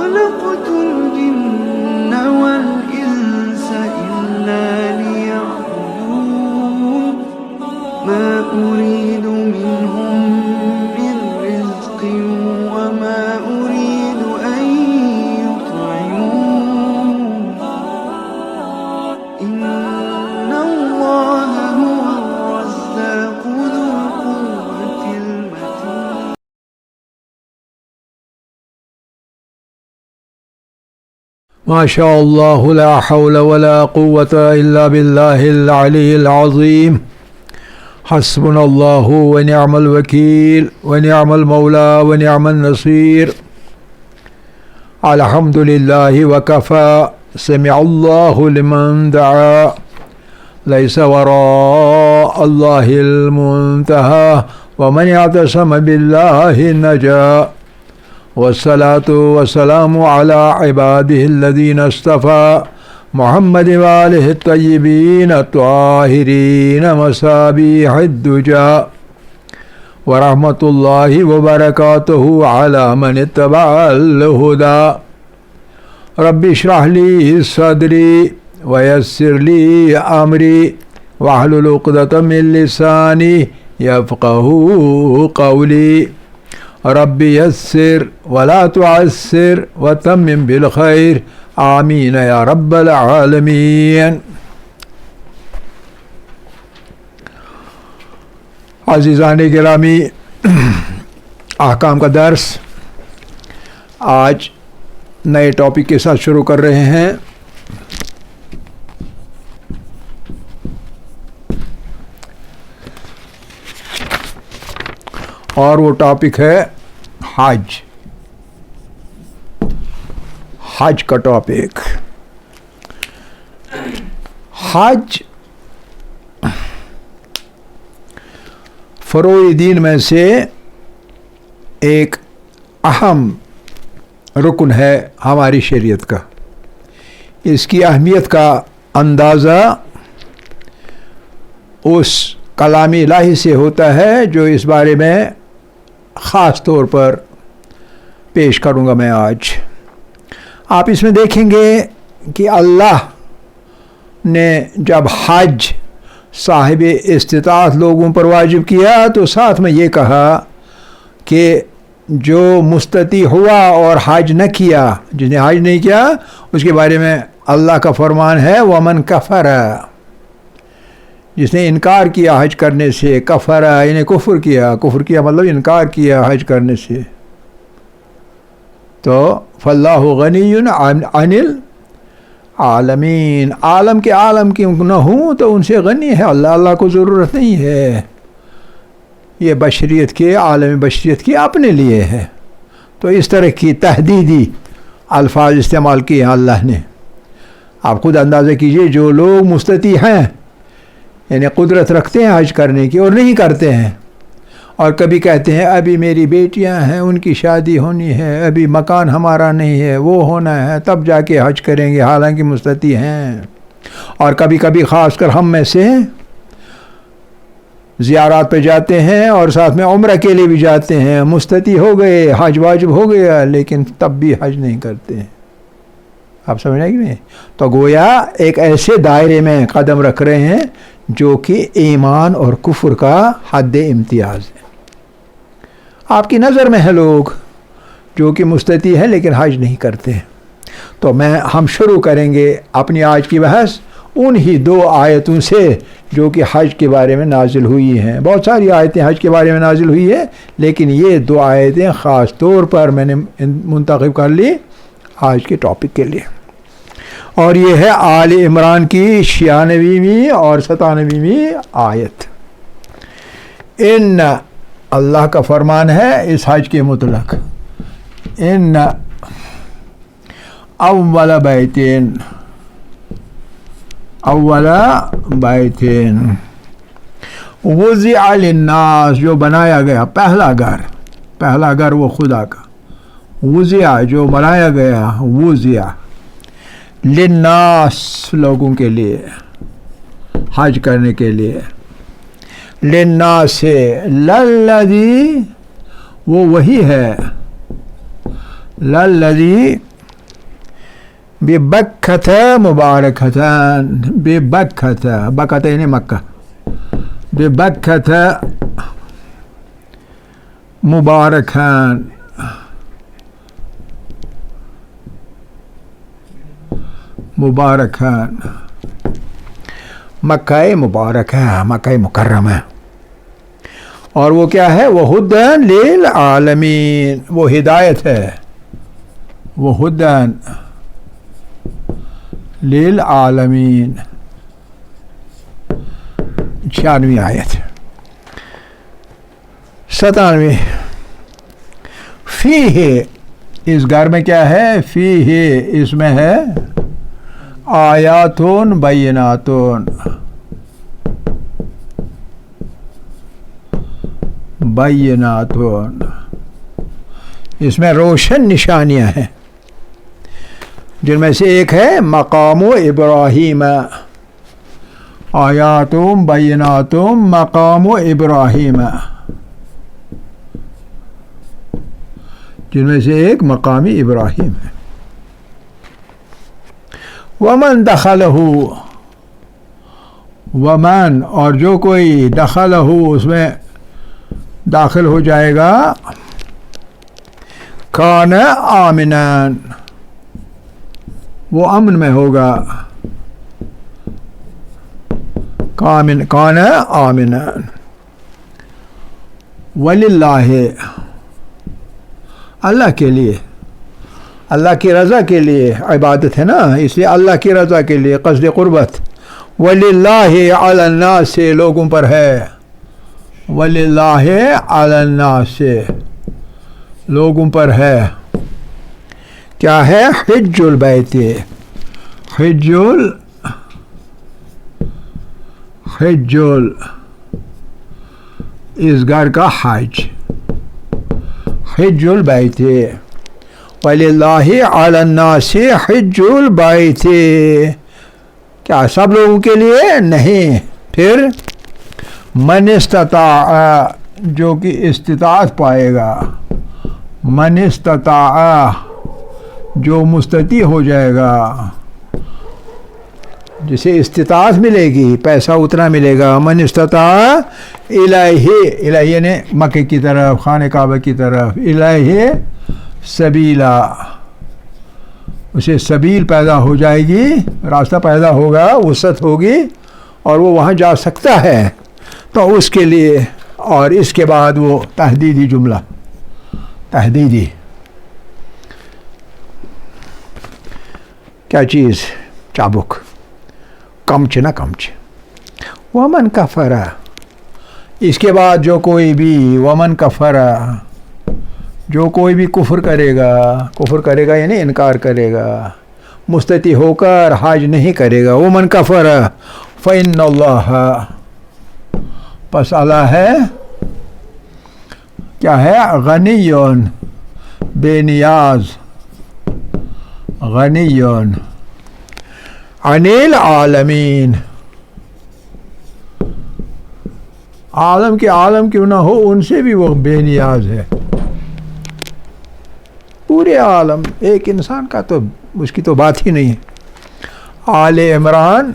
خلقت الجن والإنس إلا ليعبدون ما أريد منهم من رزق وما أريد أن يطعمون إن الله هو الرزاق ذو القوة المتين. ما شاء الله لا حول ولا قوة إلا بالله العلي العظيم. حسبنا الله ونعم الوكيل ونعم المولى ونعم النصير. الحمد لله وكفى سمع الله لمن دعا ليس وراء الله المنتهى ومن اعتصم بالله نجا. والصلاة والسلام على عباده الذين اصطفى محمد وآله الطيبين الطاهرين مصابيح الدجى ورحمة الله وبركاته على من اتبع الهدى. رب اشرح لي صدري ويسر لي أمري واحلل عقدة من لساني يفقهوا قولي. رب يسر ولا تعسر وتمم بالخير آمین یا رب العالمین. عزیزان گرامی، احکام کا درس آج نئے ٹاپک کے ساتھ شروع کر رہے ہیں. اور وہ ٹاپک ہے حج. حج کا ٹاپک. حج فروع دین میں سے ایک اہم رکن ہے ہماری شریعت کا. اس کی اہمیت کا اندازہ اس کلام الہی سے ہوتا ہے جو اس بارے میں خاص طور پر پیش کروں گا میں آج. آپ اس میں دیکھیں گے کہ اللہ نے جب حج صاحب استطاعت لوگوں پر واجب کیا تو ساتھ میں یہ کہا کہ جو مستطیع ہوا اور حج نہ کیا، جس نے حج نہیں کیا، اس کے بارے میں اللہ کا فرمان ہے وَمَنْ كَفَرَ، جس نے انکار کیا حج کرنے سے. کفر یعنی کفر کیا مطلب انکار کیا حج کرنے سے. تو فاللہ غنی عن العالمین، عالم کے نہ ہوں تو ان سے غنی ہے اللہ کو ضرورت نہیں ہے. یہ بشریت کے عالم بشریت کی اپنے لیے ہے. تو اس طرح کی تحدیدی الفاظ استعمال کیے ہیں اللہ نے. آپ خود اندازہ کیجئے، جو لوگ مستطیع ہیں یعنی قدرت رکھتے ہیں حج کرنے کی اور نہیں کرتے ہیں، اور کبھی کہتے ہیں ابھی میری بیٹیاں ہیں ان کی شادی ہونی ہے، ابھی مکان ہمارا نہیں ہے، وہ ہونا ہے تب جا کے حج کریں گے، حالانکہ مستطیع ہیں. اور کبھی کبھی خاص کر ہم میں سے زیارات پہ جاتے ہیں اور ساتھ میں عمرہ کے لیے بھی جاتے ہیں، مستطیع ہو گئے، حج واجب ہو گیا لیکن تب بھی حج نہیں کرتے ہیں. آپ سمجھ رہے ہیں؟ تو گویا ایک ایسے دائرے میں قدم رکھ رہے ہیں جو کہ ایمان اور کفر کا حد امتیاز ہے. آپ کی نظر میں ہے لوگ جو کہ مستطیع ہیں لیکن حج نہیں کرتے ہیں. تو ہم شروع کریں گے اپنی آج کی بحث انہی 2 آیتوں سے جو کہ حج کے بارے میں نازل ہوئی ہیں. بہت ساری آیتیں حج کے بارے میں نازل ہوئی ہیں لیکن یہ 2 آیتیں خاص طور پر میں نے منتخب کر لی آج کے ٹاپک کے لیے. اور یہ ہے آل عمران کی 96ویں اور 97ویں آیت. ان اللہ کا فرمان ہے اس حج کے متعلق، ان اول بیتین وضع للناس، جو بنایا گیا پہلا گھر وہ خدا کا، وضع جو بنایا گیا، وضع للناس لوگوں کے لیے، حج کرنے کے لیے. للناس سے للذی وہ وہی ہے، للذی ببکۃ مبارکتان، ببکۃ، بکۃ یعنی مکہ، ببکۃ مبارکان، مبارکان، مکہ مبارکہ، مکہ مکرمہ، اور وہ کیا ہے؟ وہ ہدی للعالمین، وہ ہدایت ہے، وہ ہدی للعالمین۔ 96 آیت۔ 97 فیہ، اس گھر میں کیا ہے؟ فیہ، اس میں ہے آیاتون بیناتون، بیناتون، اس میں روشن نشانیاں ہیں، جن میں سے ایک ہے مقام ابراہیم، آیاتم بیناتم مقام ابراہیم، جن میں سے ایک مقامی ابراہیم ہے۔ ومن دخلہ، ومن، اور جو کوئی دخلہ اس میں داخل ہو جائے گا، کان آمنان، وہ امن میں ہوگا، کان آمنان، وللہ، اللہ کے لیے، اللہ کی رضا کے لیے عبادت ہے نا، اس لیے اللہ کی رضا کے لیے قصد قربت، وللہ علی الناس، سے لوگوں پر ہے، وللہ علی الناس، سے لوگوں پر ہے، کیا ہے؟ حج البیت، حج اس گھر کا حج، حج البیت، وَلِلَّهِ عَلَى النَّاسِ حِجُّ الْبَيْتِ، کیا سب لوگوں کے لیے؟ نہیں۔ پھر من استطاع، جو کہ استطاعت پائے گا، من استطاع، جو مستطیع ہو جائے گا، جسے استطاعت ملے گی، پیسہ اتنا ملے گا، من استطاع الیہ، یعنی مکہ کی طرف، خانہ کعبہ کی طرف، الیہ سبیلا، اسے سبیل پیدا ہو جائے گی، راستہ پیدا ہوگا، وسعت ہوگی، اور وہ وہاں جا سکتا ہے، تو اس کے لیے، اور اس کے بعد وہ تحدیدی جملہ، تحدیدی کیا چیز؟ چابک، کمچ نہ کمچ، ومن کفر، اس کے بعد جو کوئی بھی، ومن کفر، جو کوئی بھی کفر کرے گا یعنی انکار کرے گا، مستطیع ہو کر حج نہیں کرے گا، ومن کفر فإن اللہ، پس اللہ ہے، کیا ہے؟ غنی، بے نیاز، غنی عن العالمین، عالم کے عالم کیوں نہ ہو، ان سے بھی وہ بے نیاز ہے، پورے عالم، ایک انسان کا تو اس کی تو بات ہی نہیں ہے۔ آل عمران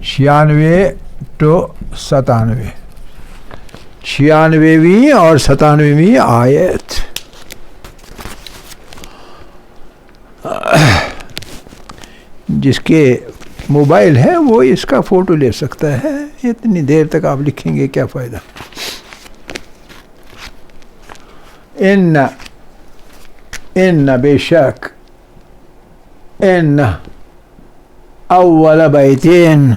96 to 97، 96ویں اور 97ویں آیت۔ جس کے موبائل ہے وہ اس کا فوٹو لے سکتا ہے، اتنی دیر تک آپ لکھیں گے کیا فائدہ؟ ان بے شک، ان اول بیتین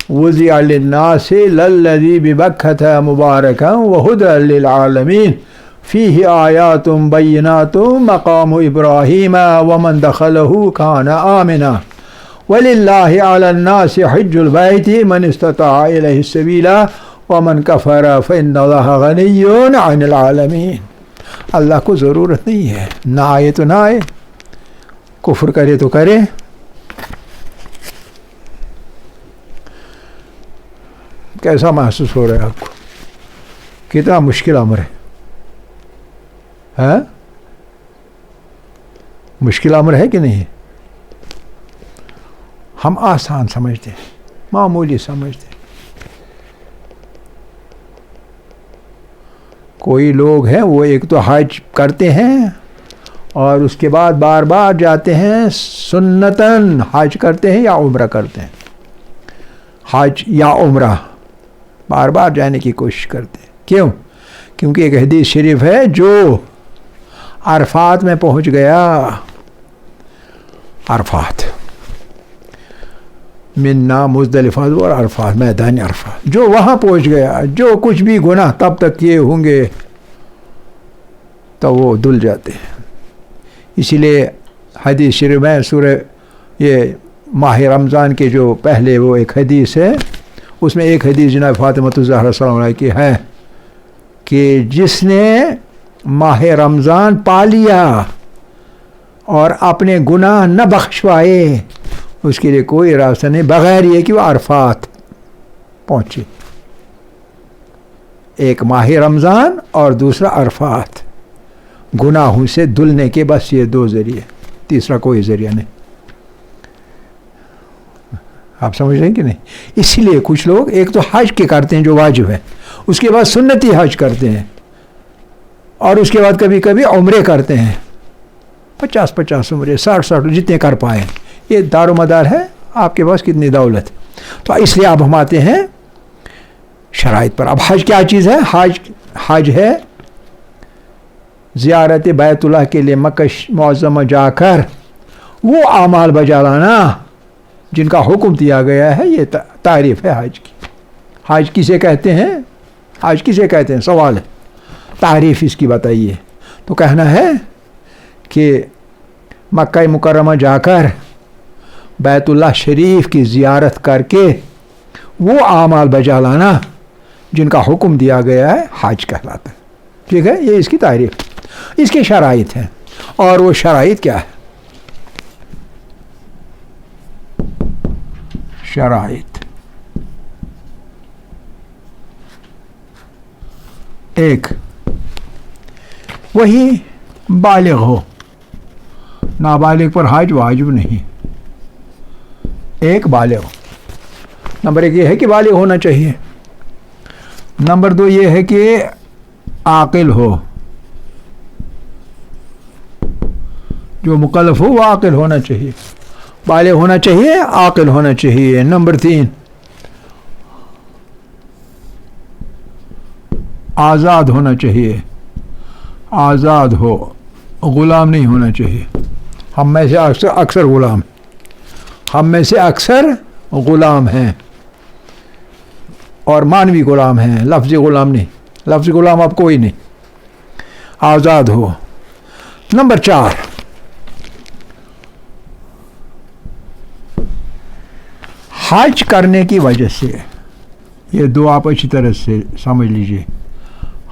وضع للناس للذی ببکۃ مبارکا وہدی للعالمین فیہ آیات بینات مقام ابراہیم ومن دخلہ کان آمنا وللہ علی الناس حج البیت من استطاع الیہ السبیل ومن کفر فإن اللہ غنی عن العالمین۔ اللہ کو ضرورت نہیں ہے، نہ آئے تو نہ آئے، کفر کرے تو کرے۔ کیسا محسوس ہو رہا ہے آپ کو؟ کتنا مشکل امر ہے۔ ہاں مشکل امر ہے کہ نہیں؟ ہم آسان سمجھتے ہیں، معمولی سمجھتے ہیں. کوئی لوگ ہیں وہ ایک تو حج کرتے ہیں اور اس کے بعد بار بار جاتے ہیں، سنتاً حج کرتے ہیں یا عمرہ کرتے ہیں، حج یا عمرہ بار بار جانے کی کوشش کرتے ہیں. کیوں؟ کیونکہ ایک حدیث شریف ہے، جو عرفات میں پہنچ گیا، عرفات منا مزدلفہ اور عرفات، میدان عرفات، جو وہاں پہنچ گیا، جو کچھ بھی گناہ تب تک کیے ہوں گے تو وہ دھل جاتے ہیں. اسی لیے حدیث شریف میں سورہ یہ ماہ رمضان کے جو پہلے وہ ایک حدیث ہے، اس میں ایک حدیث جناب فاطمہ الزہرا صلی اللہ علیہ کی ہے کہ جس نے ماہ رمضان پا لیا اور اپنے گناہ نہ بخشوائے، اس کے لیے کوئی راستہ نہیں بغیر یہ کہ وہ عرفات پہنچے. ایک ماہ رمضان اور دوسرا عرفات، گناہوں سے دھلنے کے بس یہ دو ذریعے، تیسرا کوئی ذریعہ نہیں. آپ سمجھ رہے ہیں کہ نہیں؟ اسی لیے کچھ لوگ ایک تو حج کے کرتے ہیں جو واجب ہے، اس کے بعد سنتی حج کرتے ہیں، اور اس کے بعد کبھی کبھی عمرے کرتے ہیں، 50 عمرے، 60 جتنے کر پائیں. یہ دار و مدار ہے آپ کے پاس کتنی دولت. تو اس لیے اب ہم آتے ہیں شرائط پر. اب حج کیا چیز ہے؟ حج ہے زیارت بیت اللہ کے لیے مکہ معظمہ جا کر وہ اعمال بجا لانا جن کا حکم دیا گیا ہے. یہ تعریف ہے حج کی. حج کسے کہتے ہیں؟ حج کسے کہتے ہیں؟ سوال ہے، تعریف اس کی بتائیے. تو کہنا ہے کہ مکہ مکرمہ جا کر بیت اللہ شریف کی زیارت کر کے وہ اعمال بجا لانا جن کا حکم دیا گیا ہے، حج کہلاتا ہے. ٹھیک ہے، یہ اس کی تعریف. اس کے شرائط ہیں، اور وہ شرائط کیا ہے؟ شرائط ایک، وہی بالغ ہو، نابالغ پر حج واجب نہیں. ایک بالغ ہو. نمبر ایک یہ ہے کہ بالغ ہونا چاہیے. نمبر دو یہ ہے کہ عاقل ہو، جو مکلف ہو وہ عاقل ہونا چاہیے، بالغ ہونا چاہیے، عاقل ہونا چاہیے. نمبر تین آزاد ہونا چاہیے، آزاد ہو، غلام نہیں ہونا چاہیے. ہم میں سے اکثر غلام، ہم میں سے اکثر غلام ہیں، اور مانوی غلام ہیں، لفظی غلام نہیں. لفظی غلام اب کوئی نہیں. آزاد ہو. نمبر چار حج کرنے کی وجہ سے، یہ دو آپ اچھی طرح سے سمجھ لیجئے،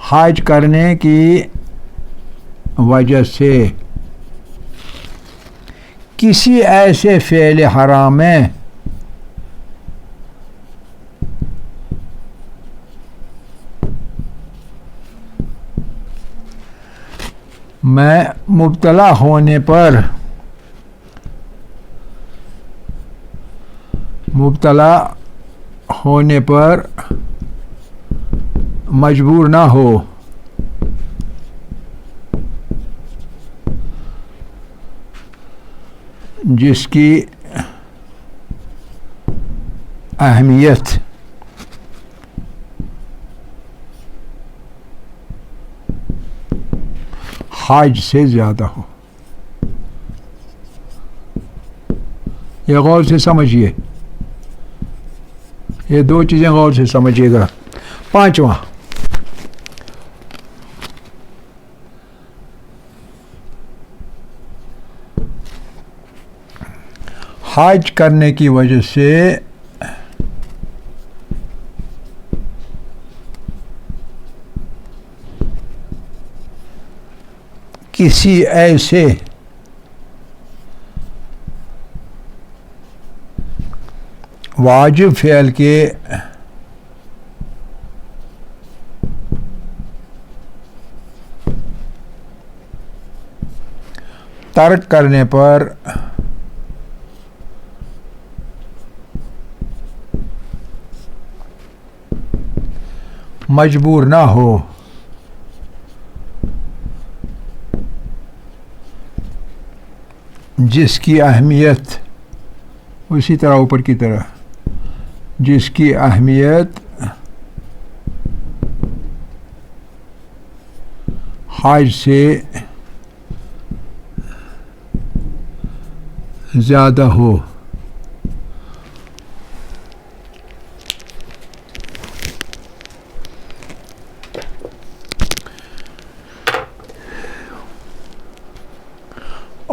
حج کرنے کی وجہ سے کسی ایسے فعل حرام میں مبتلا ہونے پر مجبور نہ ہو، جس کی اہمیت حج سے زیادہ ہو. یہ غور سے سمجھیے، یہ دو چیزیں غور سے سمجھیے گا. پانچواں، حج کرنے کی وجہ سے کسی ایسے واجب فعل کے ترک کرنے پر مجبور نہ ہو، جس کی اہمیت اسی طرح اوپر کی طرح، جس کی اہمیت حج سے زیادہ ہو،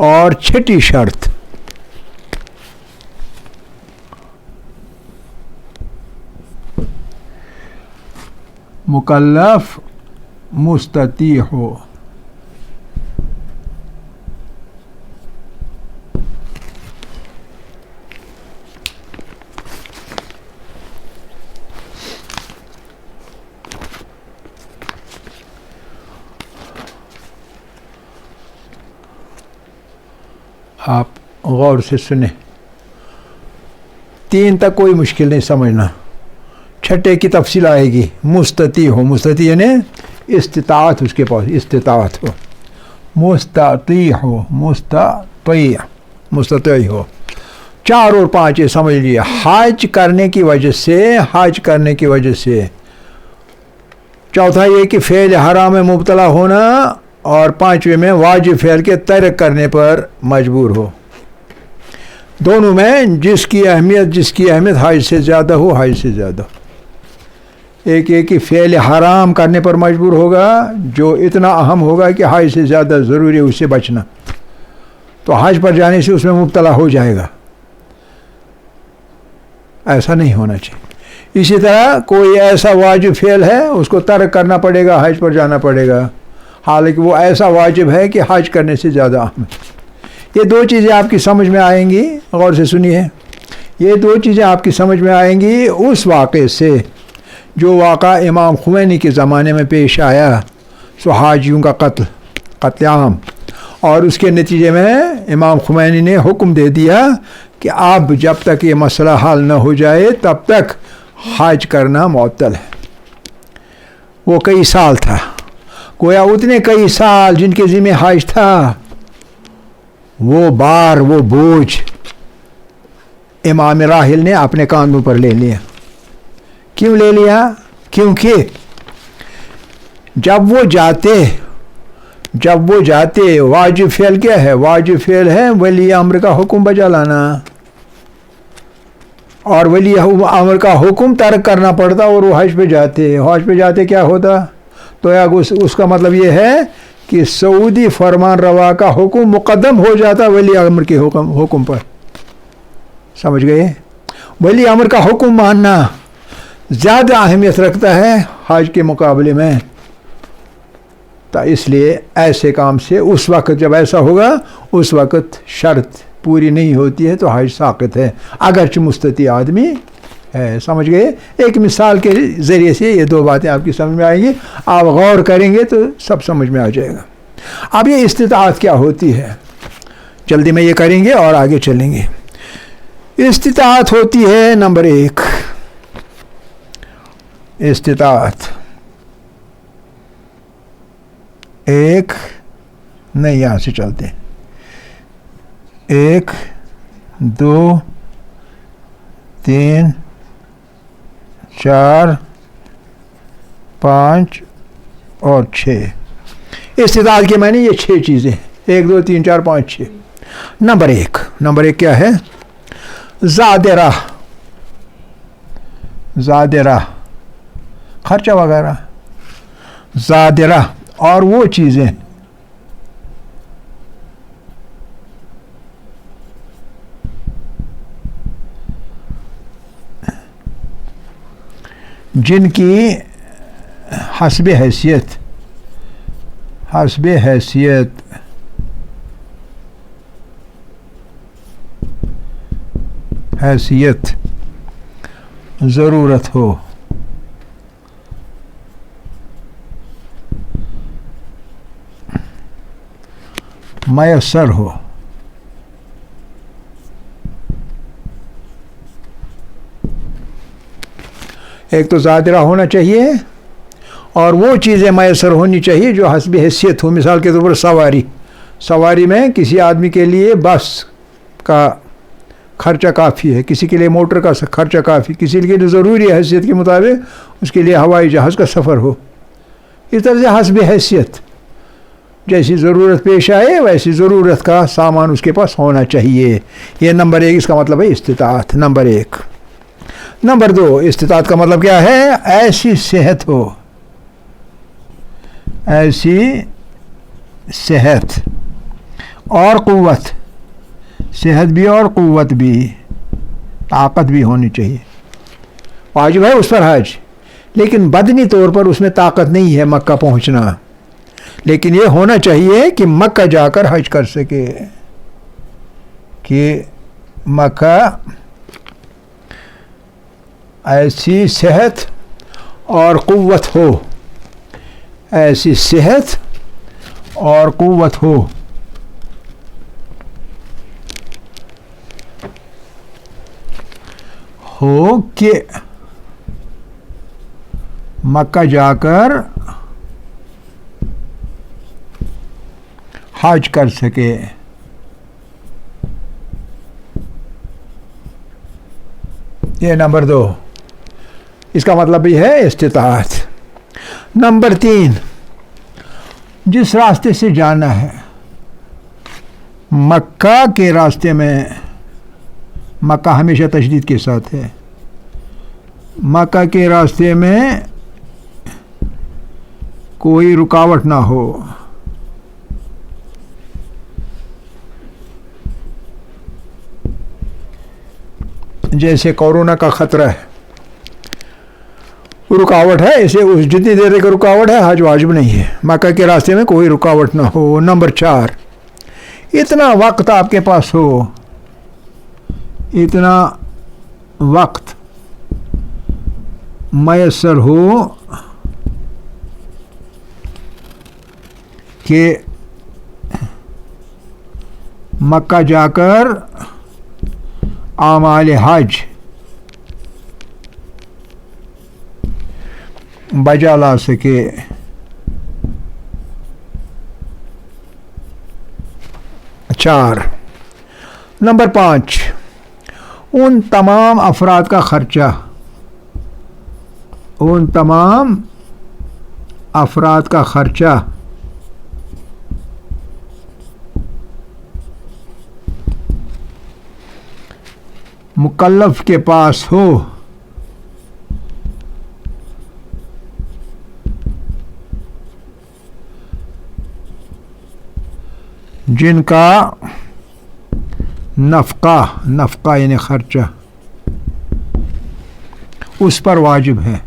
اور چھٹی شرط مکلف مستطیع ہو، آپ غور سے سنیں، 3 تک کوئی مشکل نہیں سمجھنا، چھٹے کی تفصیل آئے گی۔ مستطیع ہو، مستطیع یعنی استطاعت اس کے پاس استطاعت ہو، مستطیع ہو، مستطیع ہو۔ 4 اور 5 یہ سمجھ لیے، حج کرنے کی وجہ سے، چوتھا یہ کہ فعل حرام میں مبتلا ہونا، اور 5ویں میں واجب فعل کے ترک کرنے پر مجبور ہو۔ دونوں میں جس کی اہمیت حج سے زیادہ ہو، حج سے زیادہ۔ ایک یہ کہ فعل حرام کرنے پر مجبور ہوگا جو اتنا اہم ہوگا کہ حج سے زیادہ ضروری ہے اس سے بچنا، تو حج پر جانے سے اس میں مبتلا ہو جائے گا، ایسا نہیں ہونا چاہیے۔ اسی طرح کوئی ایسا واجب فعل ہے اس کو ترک کرنا پڑے گا، حج پر جانا پڑے گا، حالانکہ وہ ایسا واجب ہے کہ حج کرنے سے زیادہ اہم ہے۔ یہ 2 چیزیں آپ کی سمجھ میں آئیں گی، غور سے سنیے، یہ 2 چیزیں آپ کی سمجھ میں آئیں گی اس واقعے سے جو واقعہ امام خمینی کے زمانے میں پیش آیا، سو حاجیوں کا قتل عام، اور اس کے نتیجے میں امام خمینی نے حکم دے دیا کہ اب جب تک یہ مسئلہ حل نہ ہو جائے تب تک حج کرنا معطل ہے۔ وہ کئی سال تھا، گویا اتنے کئی سال جن کے ذمہ حج تھا، وہ بوجھ امام راحل نے اپنے کاندھوں پر لے لیا۔ کیوں لے لیا؟ کیونکہ جب وہ جاتے واجب فعل کیا ہے؟ واجب فعل ہے ولی امر کا حکم بجا لانا، اور ولی امر کا حکم ترک کرنا پڑتا، اور وہ حج پہ جاتے کیا ہوتا؟ تو اس کا مطلب یہ ہے کہ سعودی فرمان روا کا حکم مقدم ہو جاتا ولی امر کے حکم پر، سمجھ گئے؟ ولی امر کا حکم ماننا زیادہ اہمیت رکھتا ہے حج کے مقابلے میں، تو اس لیے ایسے کام سے اس وقت جب ایسا ہوگا اس وقت شرط پوری نہیں ہوتی ہے تو حج ساقط ہے، اگرچہ مستطیع آدمی ہے، سمجھ گئے؟ ایک مثال کے ذریعے سے یہ 2 باتیں آپ کی سمجھ میں آئیں گی، آپ غور کریں گے تو سب سمجھ میں آ جائے گا۔ اب یہ استطاعت کیا ہوتی ہے، جلدی میں یہ کریں گے اور آگے چلیں گے۔ استطاعت ہوتی ہے نمبر 1، استطاعت ایک نہیں، یہاں سے چلتے 1 2 3 4 5 اور 6۔ استطاعت کے معنی یہ 6 چیزیں، 1 2 3 4 5 6۔ نمبر 1 کیا ہے؟ زادرہ خرچہ وغیرہ، زادرہ، اور وہ چیزیں جن کی حسب حیثیت ضرورت ہو، میسر ہو. ایک تو ظاہرہ ہونا چاہیے اور وہ چیزیں میسر ہونی چاہیے جو حسب حیثیت ہو. مثال کے طور پر سواری میں کسی آدمی کے لیے بس کا خرچہ کافی ہے, کسی کے لیے موٹر کا خرچہ کافی, کسی کے لیے ضروری ہے حیثیت کے مطابق اس کے لیے ہوائی جہاز کا سفر ہو. اس طرح سے حسب حیثیت جیسی ضرورت پیش آئے ویسی ضرورت کا سامان اس کے پاس ہونا چاہیے. یہ نمبر 1 اس کا مطلب ہے استطاعت. نمبر 1. نمبر 2 استطاعت کا مطلب کیا ہے؟ ایسی صحت ہو, ایسی صحت اور قوت, صحت بھی اور قوت بھی, طاقت بھی ہونی چاہیے. واجب ہے اس پر حج, لیکن بدنی طور پر اس میں طاقت نہیں ہے مکہ پہنچنا, لیکن یہ ہونا چاہیے کہ مکہ جا کر حج کر سکے, کہ مکہ ایسی صحت اور قوت ہو, ایسی صحت اور قوت ہو کہ مکہ جا کر حج کر سکے. یہ نمبر 2 اس کا مطلب بھی ہے استطاعت. نمبر 3 جس راستے سے جانا ہے, مکہ کے راستے میں, مکہ ہمیشہ تشدید کے ساتھ ہے, مکہ کے راستے میں کوئی رکاوٹ نہ ہو, جیسے کورونا کا خطرہ ہے, رکاوٹ ہے, اسے اس جتنی دیر تک رکاوٹ ہے حج واجب نہیں ہے. مکہ کے راستے میں کوئی رکاوٹ نہ ہو. نمبر 4 اتنا وقت آپ کے پاس ہو, اتنا وقت میسر ہو کہ مکہ جا کر اعمال حج بجا لا سکے. چار. نمبر 5 ان تمام افراد کا خرچہ, ان تمام افراد کا خرچہ مکلف کے پاس ہو, جن کا نفقہ یعنی خرچہ اس پر واجب ہے.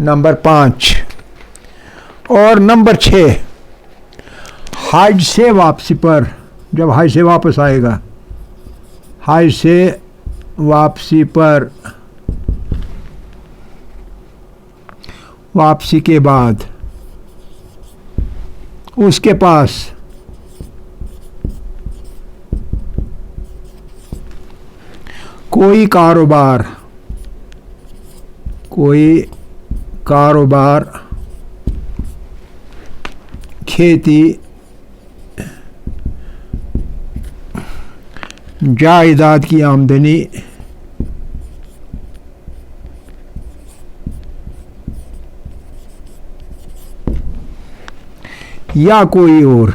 نمبر 5 اور نمبر 6 حج سے واپسی پر, جب حج سے واپس آئے گا, حج سے واپسی پر, واپسی کے بعد اس کے پاس کوئی کاروبار کھیتی جائیداد کی آمدنی یا کوئی اور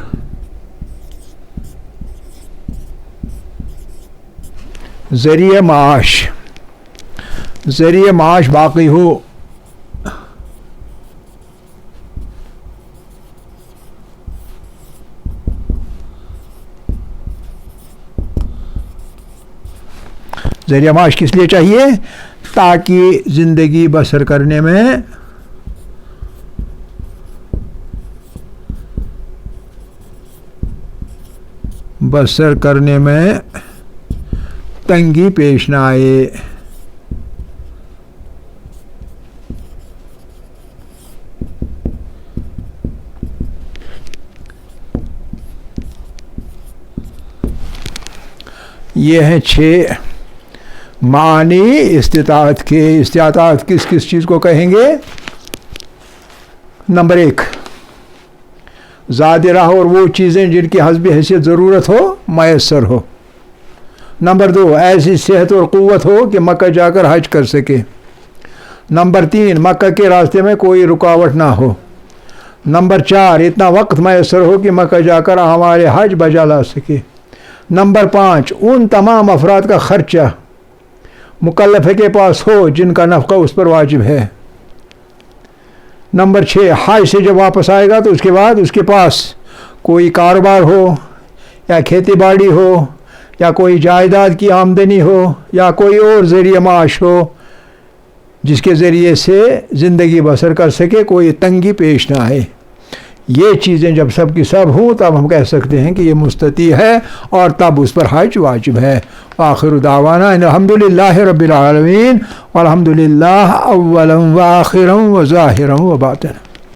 ذریعہ معاش باقی ہو, ذریعہ معاش کس لیے چاہیے؟ تاکہ زندگی بسر کرنے میں تنگی پیش نہ آئے. یہ ہیں 6 معنی استطاعت کے. استطاعت کس کس چیز کو کہیں گے؟ نمبر 1 ذات راہ اور وہ چیزیں جن کی حسب حیثیت ضرورت ہو میسر ہو. نمبر 2 ایسی صحت اور قوت ہو کہ مکہ جا کر حج کر سکے. نمبر 3 مکہ کے راستے میں کوئی رکاوٹ نہ ہو. نمبر 4 اتنا وقت میسر ہو کہ مکہ جا کر ہمارے حج بجا لا سکے. نمبر 5 ان تمام افراد کا خرچہ مکلف کے پاس ہو جن کا نفقہ اس پر واجب ہے. نمبر 6 حج سے جب واپس آئے گا تو اس کے بعد اس کے پاس کوئی کاروبار ہو یا کھیتی باڑی ہو یا کوئی جائیداد کی آمدنی ہو یا کوئی اور ذریعہ معاش ہو جس کے ذریعے سے زندگی بسر کر سکے، کوئی تنگی پیش نہ آئے. یہ چیزیں جب سب کی سب ہوں تب ہم کہہ سکتے ہیں کہ یہ مستطیع ہے اور تب اس پر حج واجب ہے. آخر دعوانا ان الحمدللہ رب العالمین والحمدللہ اولا و آخرا و ظاہرا و باطنا.